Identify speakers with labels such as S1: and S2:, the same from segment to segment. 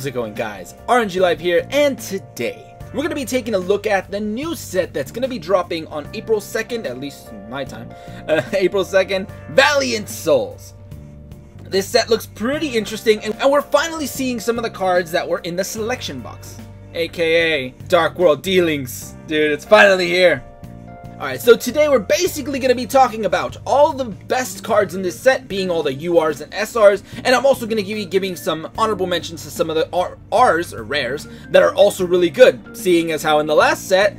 S1: How's it going, guys? aRenG Live here, and today we're going to be taking a look at the new set that's going to be dropping on April 2nd, at least in my time, April 2nd, Valiant Souls. This set looks pretty interesting, and we're finally seeing some of the cards that were in the selection box, aka Dark World Dealings. Dude, it's finally here. Alright, so today we're basically going to be talking about all the best cards in this set, being all the URs and SRs, and I'm also going to be giving some honorable mentions to some of the Rs, or rares, that are also really good, seeing as how in the last set,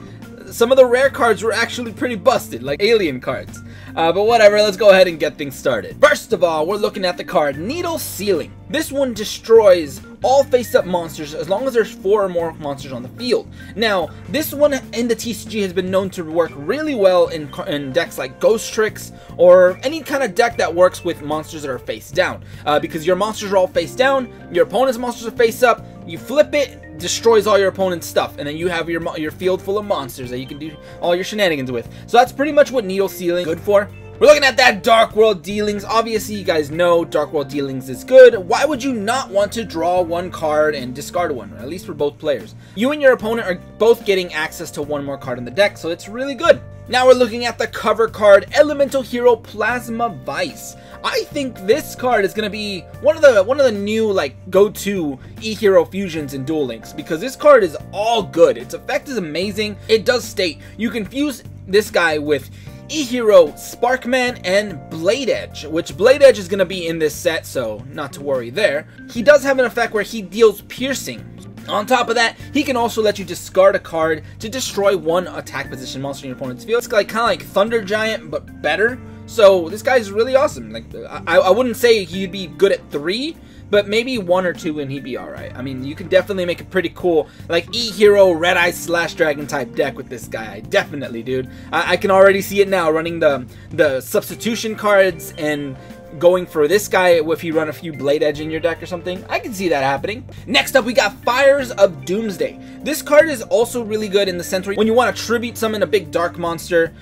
S1: some of the rare cards were actually pretty busted, like alien cards. But whatever, let's go ahead and get things started. First of all, we're looking at the card Needle Ceiling. This one destroys all face-up monsters as long as there's 4 or more monsters on the field. Now, this one in the TCG has been known to work really well in decks like Ghost Tricks, or any kind of deck that works with monsters that are face down. Because your monsters are all face down, your opponent's monsters are face up, you flip it, destroys all your opponent's stuff, and then you have your field full of monsters that you can do all your shenanigans with. So that's pretty much what Needle Ceiling is good for. We're looking at that Dark World Dealings. Obviously, you guys know Dark World Dealings is good. Why would you not want to draw one card and discard one? At least for both players. You and your opponent are both getting access to one more card in the deck, so it's really good. Now we're looking at the cover card, Elemental Hero Plasma Vice. I think this card is going to be one of the new go-to E-Hero fusions in Duel Links, because this card is all good. Its effect is amazing. It does state you can fuse this guy with E-Hero Sparkman and Blade Edge, which Blade Edge is going to be in this set, so not to worry there. He does have an effect where he deals piercing. On top of that, he can also let you discard a card to destroy one attack position monster in your opponent's field. It's kind of like Thunder Giant, but better. So this guy's really awesome. Like I wouldn't say he'd be good at 3, but maybe 1 or 2 and he'd be alright. I mean, you can definitely make a pretty cool, like, E-Hero Red Eye Slash Dragon type deck with this guy. Definitely, dude. I can already see it now, running the substitution cards and going for this guy if you run a few Blade Edge in your deck or something. I can see that happening. Next up, we got Fires of Doomsday. This card is also really good in the sense where when you want to tribute summon a big dark monster,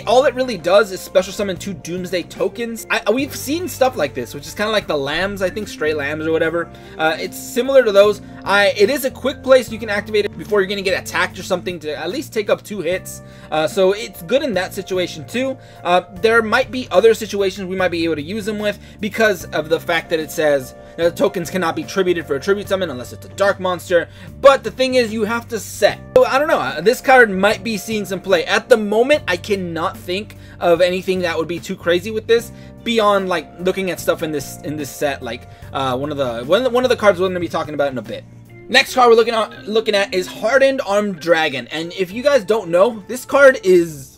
S1: all it really does is special summon 2 Doomsday tokens. We've seen stuff like this, which is kind of like the lambs, I think, stray lambs or whatever. It's similar to those. It is a quick play, so you can activate it before you're going to get attacked or something to at least take up 2 hits. So it's good in that situation too. There might be other situations we might be able to use them with because of the fact that it says the tokens cannot be tributed for a tribute summon unless it's a dark monster. But the thing is, you have to set. So I don't know. This card might be seeing some play. At the moment, I cannot think of anything that would be too crazy with this beyond like looking at stuff in this set, like one of the cards we're going to be talking about in a bit. Next card we're looking at is Hardened Armed Dragon, and if you guys don't know, this card is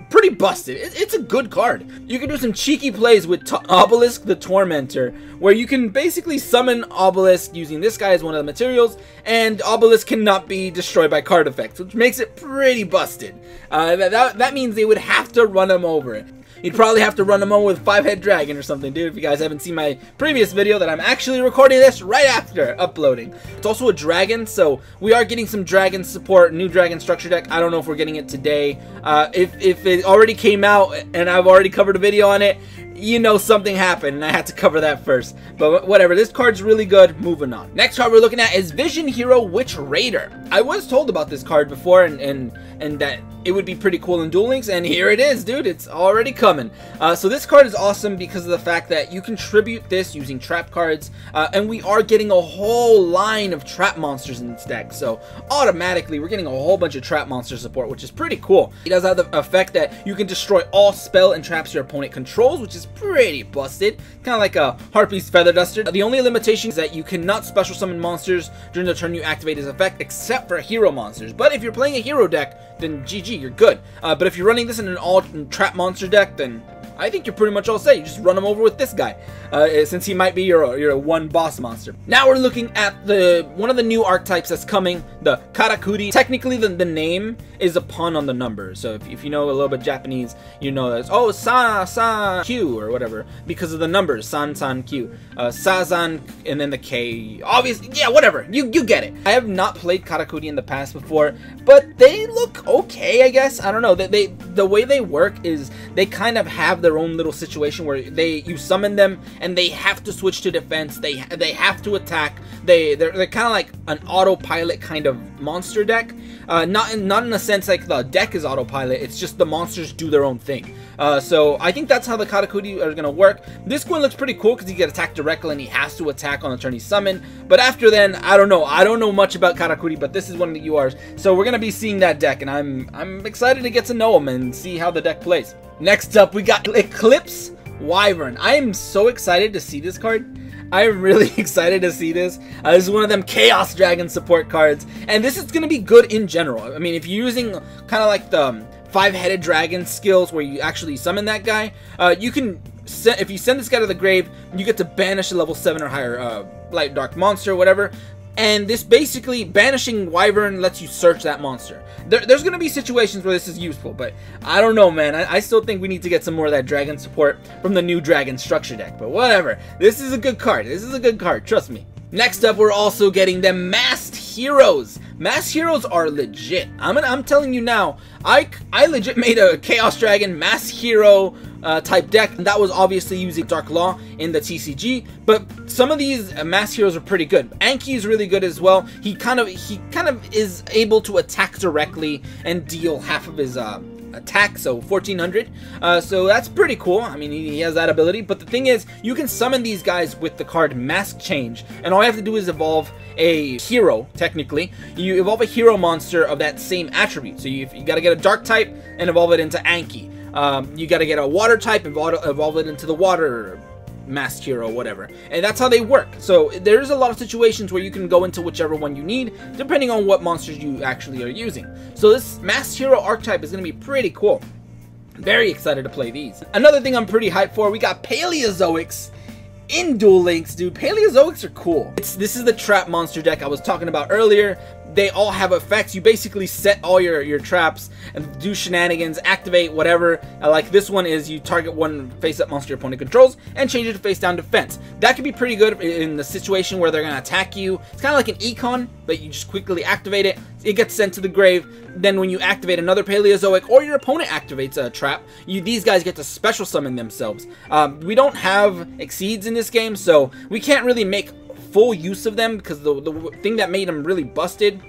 S1: pretty busted. It's a good card. You can do some cheeky plays with Obelisk the Tormentor, where you can basically summon Obelisk using this guy as one of the materials, and Obelisk cannot be destroyed by card effects, which makes it pretty busted. That means they would have to run him over. You'd probably have to run them over with 5-head dragon or something, dude, if you guys haven't seen my previous video that I'm actually recording this right after uploading. It's also a dragon, so we are getting some dragon support, new dragon structure deck. I don't know if we're getting it today. If it already came out and I've already covered a video on it, you know something happened and I had to cover that first. But whatever, this card's really good. Moving on. Next card we're looking at is Vision Hero Witch Raider. I was told about this card before and that it would be pretty cool in Duel Links, and here it is, dude. It's already coming. So this card is awesome because of the fact that you can tribute this using trap cards, and we are getting a whole line of trap monsters in this deck. So automatically we're getting a whole bunch of trap monster support, which is pretty cool. It does have the effect that you can destroy all spell and traps your opponent controls, which is pretty busted. Kind of like a Harpy's Feather Duster. The only limitation is that you cannot special summon monsters during the turn you activate his effect, except for hero monsters. But if you're playing a hero deck, then GG, you're good. But if you're running this in an all trap monster deck, then I think you're pretty much all set. You just run him over with this guy, since he might be your one boss monster. Now we're looking at one of the new archetypes that's coming, the Karakuri. Technically, the name is a pun on the number. So if you know a little bit Japanese, you know that it's, oh, Sa Q or whatever, because of the numbers, San Q, Sazan, and then the K. Obviously, yeah, whatever. You get it. I have not played Karakuri in the past before, but they look okay, I guess. I don't know. The way they work is they kind of have their own little situation where you summon them and they have to switch to defense. They have to attack. They're kind of like an autopilot kind of monster deck. Not in a sense like the deck is autopilot. It's just the monsters do their own thing. So I think that's how the Katakuri are gonna work. This one looks pretty cool because he can attack directly and he has to attack on the turn he's summoned. But after then, I don't know. I don't know much about Katakuri, but this is one of the URs. So we're gonna be seeing that deck, and I'm excited to get to know him and see how the deck plays. Next up, we got Eclipse Wyvern. I am so excited to see this card. I'm really excited to see this. This is one of them Chaos Dragon support cards, and this is going to be good in general. I mean, if you're using kind of like the 5-headed dragon skills where you actually summon that guy, you can, if you send this guy to the grave, you get to banish a level 7 or higher light dark monster or whatever. And this basically, banishing Wyvern lets you search that monster. There's going to be situations where this is useful, but I don't know, man. I still think we need to get some more of that dragon support from the new dragon structure deck. But whatever. This is a good card. This is a good card. Trust me. Next up, we're also getting the Masked Heroes. Masked Heroes are legit. I'm telling you now, I legit made a Chaos Dragon Masked Hero type deck, and that was obviously using Dark Law in the TCG, but some of these Masked Heroes are pretty good. Anki is really good as well. He kind of is able to attack directly and deal half of his attack, so 1400. So that's pretty cool. I mean, he has that ability, but the thing is, you can summon these guys with the card Mask Change, and all you have to do is evolve a hero. Technically, you evolve a hero monster of that same attribute. So you got to get a dark type and evolve it into Anki. You got to get a water type and evolve it into the water Masked Hero, whatever. And that's how they work. So there's a lot of situations where you can go into whichever one you need, depending on what monsters you actually are using. So this Masked Hero archetype is going to be pretty cool. Very excited to play these. Another thing I'm pretty hyped for, we got Paleozoics in Duel Links, dude. Paleozoics are cool. This is the trap monster deck I was talking about earlier. They all have effects. You basically set all your traps and do shenanigans, activate whatever. Like this one is you target one face-up monster your opponent controls and change it to face-down defense. That could be pretty good in the situation where they're going to attack you. It's kind of like an econ, but you just quickly activate it. It gets sent to the grave. Then when you activate another Paleozoic or your opponent activates a trap, these guys get to special summon themselves. We don't have Exceeds in this game, so we can't really make full use of them, because the thing that made them really busted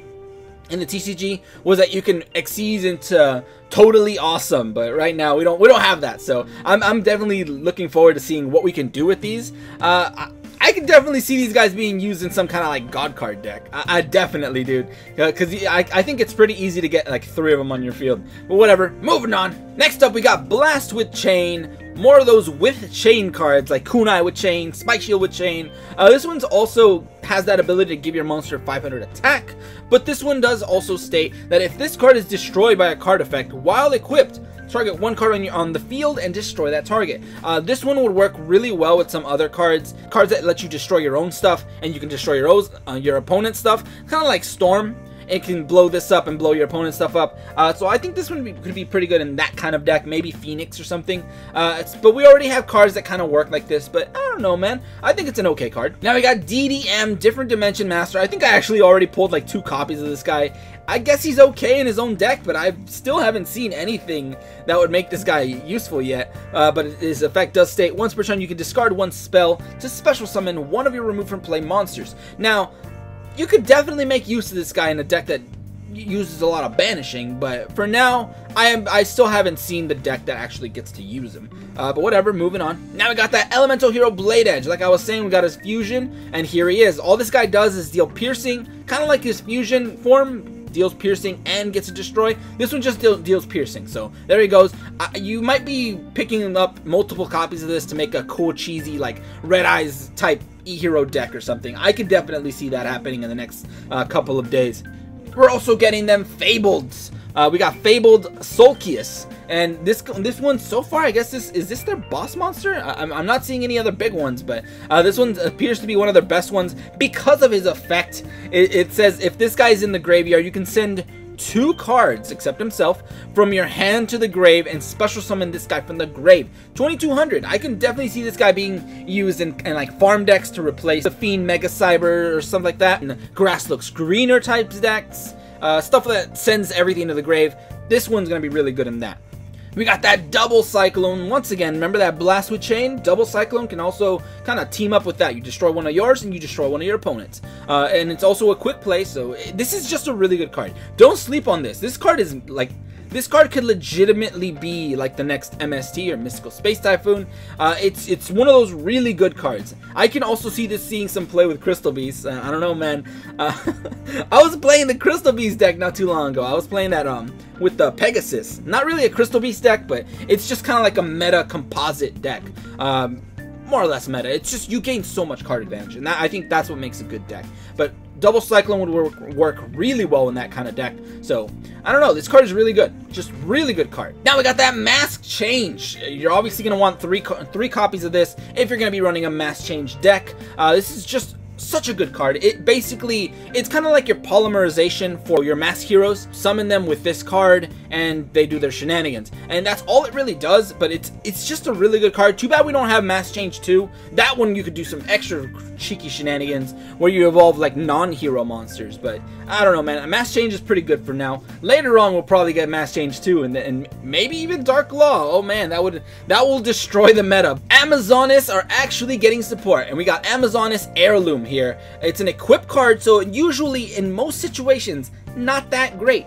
S1: in the TCG was that you can Exceed into totally awesome, but right now we don't have that. So I'm definitely looking forward to seeing what we can do with these. I can definitely see these guys being used in some kind of like God card deck. I definitely, dude, because I think it's pretty easy to get like 3 of them on your field. But whatever, moving on. Next up, we got Blast with Chain. More of those with chain cards, like Kunai with chain, Spike Shield with chain. This one's also has that ability to give your monster 500 attack, but this one does also state that if this card is destroyed by a card effect while equipped, target one card on the field and destroy that target. This one would work really well with some other cards that let you destroy your own stuff, and you can destroy your opponent's stuff, kind of like Storm. It can blow this up and blow your opponent's stuff up. So I think this one could be pretty good in that kind of deck, maybe Phoenix or something. But we already have cards that kind of work like this, but I don't know, man. I think it's an okay card. Now we got DDM, Different Dimension Master. I think I actually already pulled like 2 copies of this guy. I guess he's okay in his own deck, but I still haven't seen anything that would make this guy useful yet. But his effect does state, once per turn you can discard 1 spell to special summon one of your removed from play monsters. Now, you could definitely make use of this guy in a deck that uses a lot of banishing, but for now, I still haven't seen the deck that actually gets to use him. But whatever, moving on. Now we got that Elemental Hero Blade Edge. Like I was saying, we got his fusion, and here he is. All this guy does is deal piercing, kind of like his fusion form, deals piercing and gets to destroy. This one just deals piercing, so there he goes. You might be picking up multiple copies of this to make a cool, cheesy, like Red Eyes type E-Hero deck or something. I could definitely see that happening in the next couple of days. We're also getting them Fabled. We got Fabled Sulcius, and this one so far, I guess is this their boss monster? I'm not seeing any other big ones, but this one appears to be one of their best ones because of his effect. It says if this guy's in the graveyard, you can send 2 cards, except himself, from your hand to the grave and special summon this guy from the grave. 2200. I can definitely see this guy being used in like farm decks to replace the Fiend Mega Cyber or something like that, and Grass Looks Greener types decks, stuff that sends everything to the grave. This one's gonna be really good in that. We got that double Cyclone. Once again, remember that Blast with Chain? Double Cyclone can also kind of team up with that. You destroy one of yours and you destroy one of your opponents. And it's also a quick play, so this is just a really good card. Don't sleep on this. This card is like... This card could legitimately be like the next MST or Mystical Space Typhoon. It's one of those really good cards. I can also see this seeing some play with Crystal Beast. I don't know, man. I was playing the Crystal Beast deck not too long ago. I was playing that with the Pegasus. Not really a Crystal Beast deck, but it's just kind of like a meta composite deck. More or less meta. It's just you gain so much card advantage, and I think that's what makes a good deck. But Double Cyclone would work really well in that kind of deck. So, I don't know. This card is really good. Just really good card. Now we got that Mask Change. You're obviously going to want three copies of this if you're going to be running a Mask Change deck. This is just such a good card. It's kind of like your polymerization for your mask heroes. Summon them with this card and they do their shenanigans, and that's all it really does. But it's just a really good card. Too bad we don't have Mask Change 2. That one you could do some extra cheeky shenanigans where you evolve like non-hero monsters, but I don't know, man. Mask Change is pretty good for now. Later on we'll probably get Mask Change 2 and maybe even Dark Law. Oh man, that will destroy the meta. Amazonis are actually getting support, and we got Amazonis Heirloom here. It's an equip card, so usually in most situations not that great,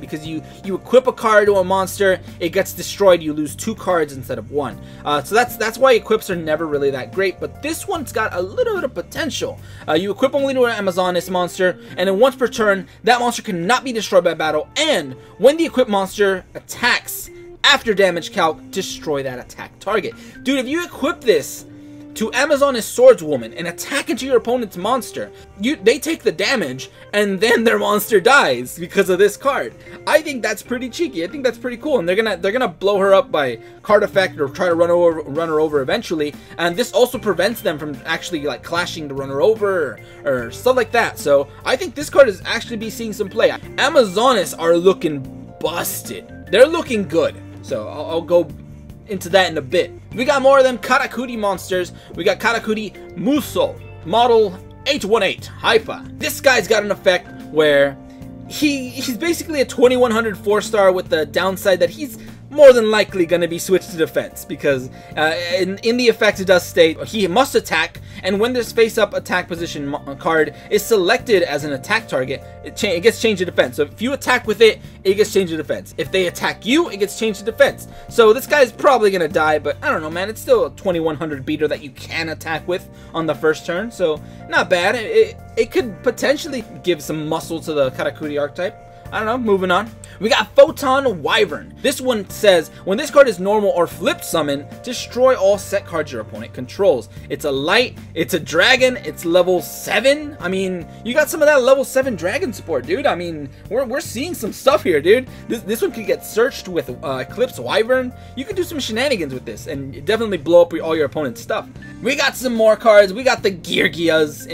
S1: because you equip a card to a monster, it gets destroyed, you lose 2 cards instead of 1. So that's why equips are never really that great, but this one's got a little bit of potential. You equip only to an Amazonis monster, and then once per turn, that monster cannot be destroyed by battle, and when the equipped monster attacks, after damage calc, destroy that attack target. Dude, if you equip this to Amazonis Swordswoman and attack into your opponent's monster, they take the damage and then their monster dies because of this card. I think that's pretty cheeky. I think that's pretty cool, and they're gonna blow her up by card effect or try to run her over eventually. And this also prevents them from actually like clashing to run her over or stuff like that. So I think this card is actually be seeing some play. Amazonis are looking busted. They're looking good. So I'll go into that in a bit. We got more of them Karakuri monsters. We got Karakuri Muso, model 818 Haifa. This guy's got an effect where he's basically a 2100 4-star with the downside that he's more than likely going to be switched to defense, because in the effect it does state he must attack, and when this face-up attack position card is selected as an attack target, it gets changed to defense. So if you attack with it, it gets changed to defense. If they attack you, it gets changed to defense. So this guy's probably going to die, but I don't know, man. It's still a 2100 beater that you can attack with on the first turn, so not bad. It could potentially give some muscle to the Karakuri archetype. I don't know, moving on. We got Photon Wyvern. This one says, when this card is normal or flipped summon, destroy all set cards your opponent controls. It's a light, it's a dragon, it's level 7. I mean, you got some of that level 7 dragon support, dude. I mean, we're seeing some stuff here, dude. This one could get searched with Eclipse Wyvern. You can do some shenanigans with this and definitely blow up all your opponent's stuff. We got some more cards. We got the Geargias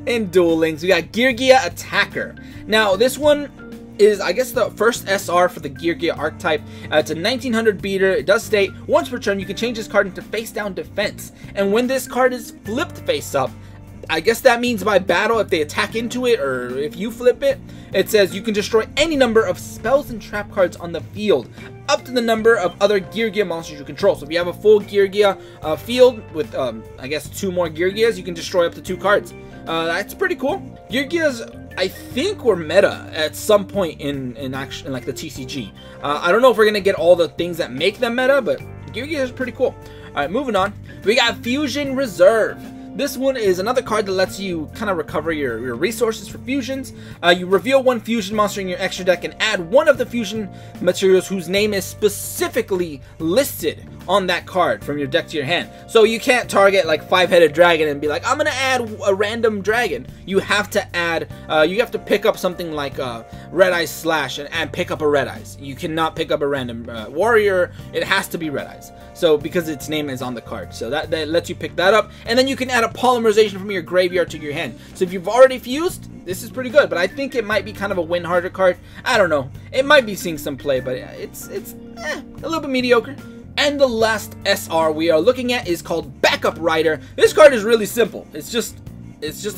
S1: in Duel Links. We got Geargia Attacker. Now, this one is, I guess, the first SR for the Geargia archetype. It's a 1900 beater. It does state, once per turn, you can change this card into face-down defense. And when this card is flipped face-up, I guess that means by battle, if they attack into it, or if you flip it, it says you can destroy any number of spells and trap cards on the field, up to the number of other Geargia monsters you control. So if you have a full Geargia field with, I guess, 2 more Geargias, you can destroy up to 2 cards. That's pretty cool. Geargias, I think, were meta at some point in like the TCG. I don't know if we're gonna get all the things that make them meta, but Geargia is pretty cool. All right, moving on. We got Fusion Reserve. This one is another card that lets you kind of recover your resources for fusions. You reveal 1 fusion monster in your extra deck and add 1 of the fusion materials whose name is specifically listed on that card from your deck to your hand. So you can't target like 5-headed dragon and be like, I'm gonna add a random dragon. You have to add, you have to pick up something like Red Eyes Slash and pick up a Red Eyes. You cannot pick up a random warrior. It has to be Red Eyes. So because its name is on the card, so that lets you pick that up, and then you can add a polymerization from your graveyard to your hand. So if you've already fused, this is pretty good, but I think it might be kind of a win harder card. I don't know. It might be seeing some play, but it's a little bit mediocre. And the last SR we are looking at is called Backup Rider. This card is really simple. It's just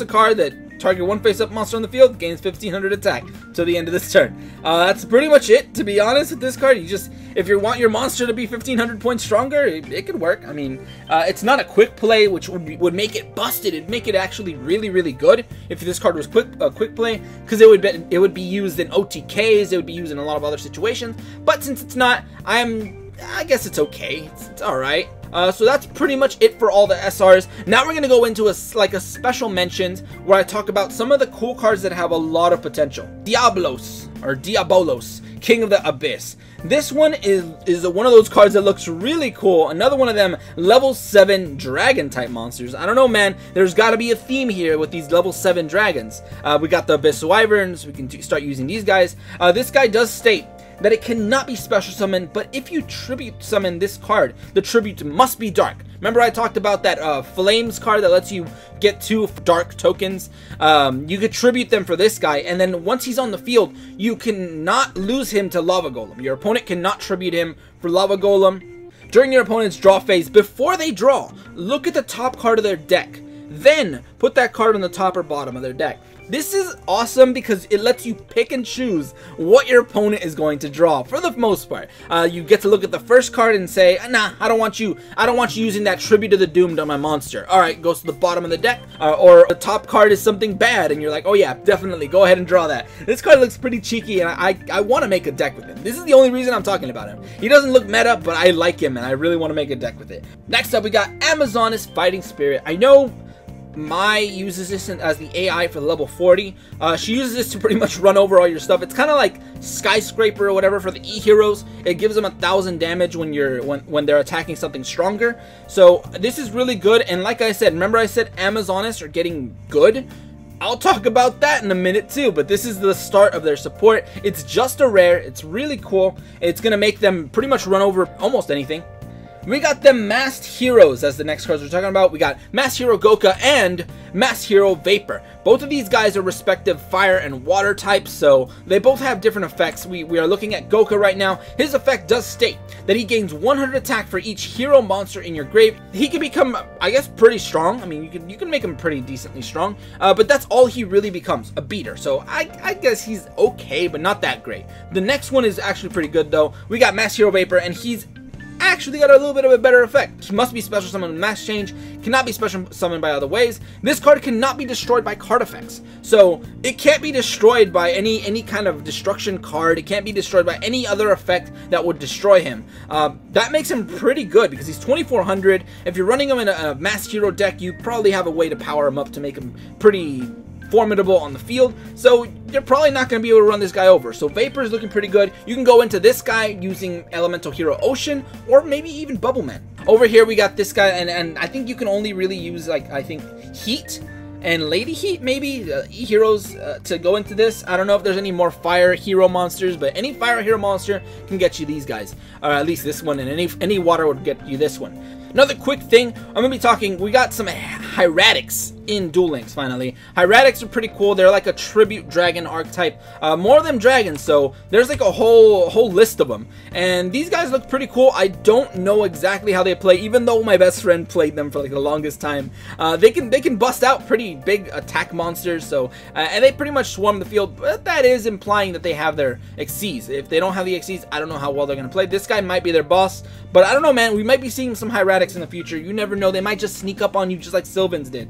S1: a card that Target one face-up monster on the field, gains 1500 attack till the end of this turn. That's pretty much it, to be honest, with this card. You just, if you want your monster to be 1500 points stronger, it could work. I mean, it's not a quick play, which would make it busted. It'd make it actually really, really good if this card was quick play, because it would be used in OTKs, it would be used in a lot of other situations. But since it's not, I guess it's okay. It's all right. So that's pretty much it for all the SRs. Now we're gonna go into a special mentions where I talk about some of the cool cards that have a lot of potential. Diabolos, King of the Abyss. This one is one of those cards that looks really cool. Another one of them level 7 dragon type monsters. I don't know, man. There's got to be a theme here with these level 7 dragons. We got the Abyss Wyverns. We can start using these guys. This guy does state that it cannot be special summoned, but if you tribute summon this card, the tribute must be dark. Remember I talked about that Flames card that lets you get 2 dark tokens? You could tribute them for this guy, and then once he's on the field, you cannot lose him to Lava Golem. Your opponent cannot tribute him for Lava Golem. During your opponent's draw phase, before they draw, look at the top card of their deck. Then put that card on the top or bottom of their deck. This is awesome because it lets you pick and choose what your opponent is going to draw for the most part. You get to look at the first card and say, nah, I don't want you using that Tribute to the Doomed on my monster. Alright, goes to the bottom of the deck. Or the top card is something bad and you're like, oh yeah, definitely, go ahead and draw that. This card looks pretty cheeky and I want to make a deck with him. This is the only reason I'm talking about him. He doesn't look meta, but I like him and I really want to make a deck with it. Next up, we got Amazoness Fighting Spirit. I know Mai uses this as the AI for level 40. She uses this to pretty much run over all your stuff. It's kind of like Skyscraper or whatever for the E-heroes. It gives them 1000 damage when they're attacking something stronger. So this is really good. And like I said, remember I said Amazoness are getting good? I'll talk about that in a minute too, but this is the start of their support. It's just a rare. It's really cool. It's gonna make them pretty much run over almost anything. We got them Masked Heroes as the next cards we're talking about. We got Masked Hero Goka and Masked Hero Vapor. Both of these guys are respective fire and water types, so they both have different effects. We are looking at Goka right now. His effect does state that he gains 100 attack for each hero monster in your grave. He can become, I guess, pretty strong. I mean, you can make him pretty decently strong, but that's all he really becomes, a beater. So I guess he's okay, but not that great. The next one is actually pretty good, though. We got Masked Hero Vapor, and he's actually got a little bit of a better effect. He must be special summoned with mass change, cannot be special summoned by other ways. This card cannot be destroyed by card effects, so it can't be destroyed by any kind of destruction card. It can't be destroyed by any other effect that would destroy him. That makes him pretty good because he's 2400. If you're running him in a Masked Hero deck, you probably have a way to power him up to make him pretty formidable on the field, so you're probably not going to be able to run this guy over. So Vapor is looking pretty good. You can go into this guy using Elemental Hero Ocean or maybe even Bubble Man. Over here we got this guy, and I think you can only really use, like, I think Heat and Lady Heat, maybe E-heroes to go into this. I don't know if there's any more fire hero monsters, but any fire hero monster can get you these guys, or at least this one, and any water would get you this one. Another quick thing, I'm going to be talking, we got some Hieratics in Duel Links, finally. Hieratics are pretty cool. They're like a tribute dragon archetype. More of them dragons, so there's like a whole list of them. And these guys look pretty cool. I don't know exactly how they play, even though my best friend played them for like the longest time. They can bust out pretty big attack monsters, so and they pretty much swarm the field, but that is implying that they have their Xyz. If they don't have the Xyz, I don't know how well they're going to play. This guy might be their boss, but I don't know, man. We might be seeing some Hieratics in the future. You never know. They might just sneak up on you just like Sylvans did.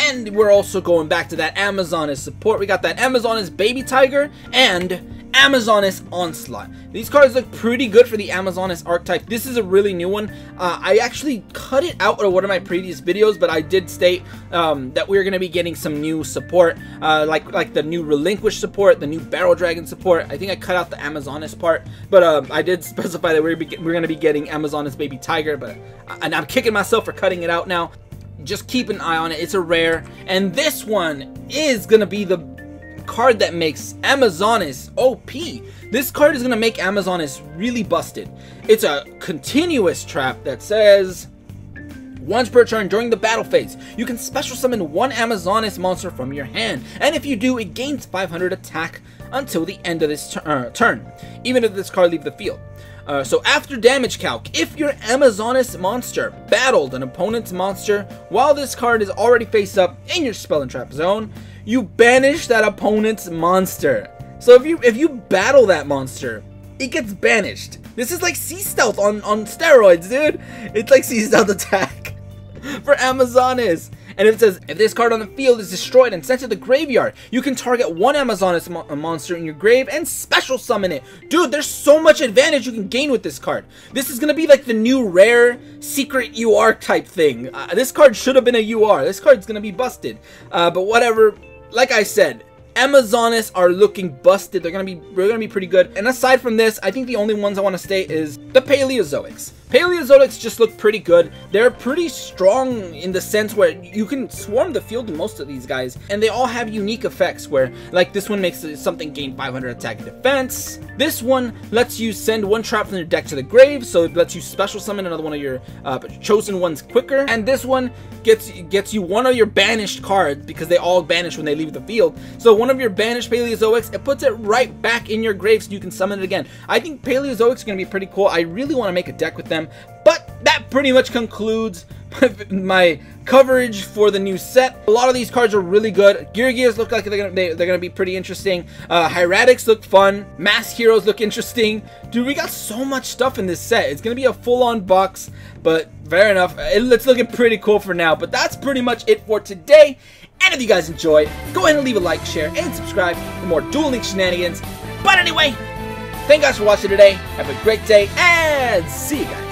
S1: And we're also going back to that Amazoness support. We got that Amazoness Baby Tiger and Amazoness Onslaught. These cards look pretty good for the Amazoness archetype. This is a really new one. I actually cut it out of one of my previous videos, but I did state that we're going to be getting some new support, like the new Relinquish support, the new Barrel Dragon support. I think I cut out the Amazoness part, but I did specify that we're going to be getting Amazoness Baby Tiger, and I'm kicking myself for cutting it out now. Just keep an eye on it. It's a rare, and this one is going to be the card that makes Amazoness OP. This card is going to make Amazoness really busted. It's a continuous trap that says, once per turn during the battle phase, you can special summon one Amazoness monster from your hand, and if you do, it gains 500 attack until the end of this turn, even if this card leaves the field. So after damage calc, if your Amazonis monster battled an opponent's monster while this card is already face up in your spell and trap zone, you banish that opponent's monster. So if you battle that monster, it gets banished. This is like Sea Stealth on steroids, dude. It's like Sea Stealth attack for Amazonis. And it says, if this card on the field is destroyed and sent to the graveyard, you can target one Amazonis monster in your grave and special summon it. Dude, there's so much advantage you can gain with this card. This is going to be like the new rare secret UR type thing. This card should have been a UR. This card's going to be busted. But whatever, like I said, Amazonis are looking busted. They're gonna be pretty good. And aside from this, I think the only ones I want to state is the Paleozoics. Paleozoics just look pretty good. They're pretty strong in the sense where you can swarm the field with most of these guys, and they all have unique effects where, like, this one makes something gain 500 attack and defense. This one lets you send one trap from your deck to the grave, so it lets you special summon another one of your chosen ones quicker. And this one gets you one of your banished cards, because they all banish when they leave the field. So one of your banished Paleozoics, it puts it right back in your grave so you can summon it again. I think Paleozoics are going to be pretty cool. I really want to make a deck with them. But that pretty much concludes my coverage for the new set. A lot of these cards are really good. YuGiOhs look like they're gonna be pretty interesting. Hieratics look fun. Mass Heroes look interesting. Dude, we got so much stuff in this set. It's gonna be a full-on box, but fair enough. It's looking pretty cool for now. But that's pretty much it for today. And if you guys enjoyed, go ahead and leave a like, share, and subscribe for more Duel Link shenanigans. But anyway, thank you guys for watching today. Have a great day, and see you guys.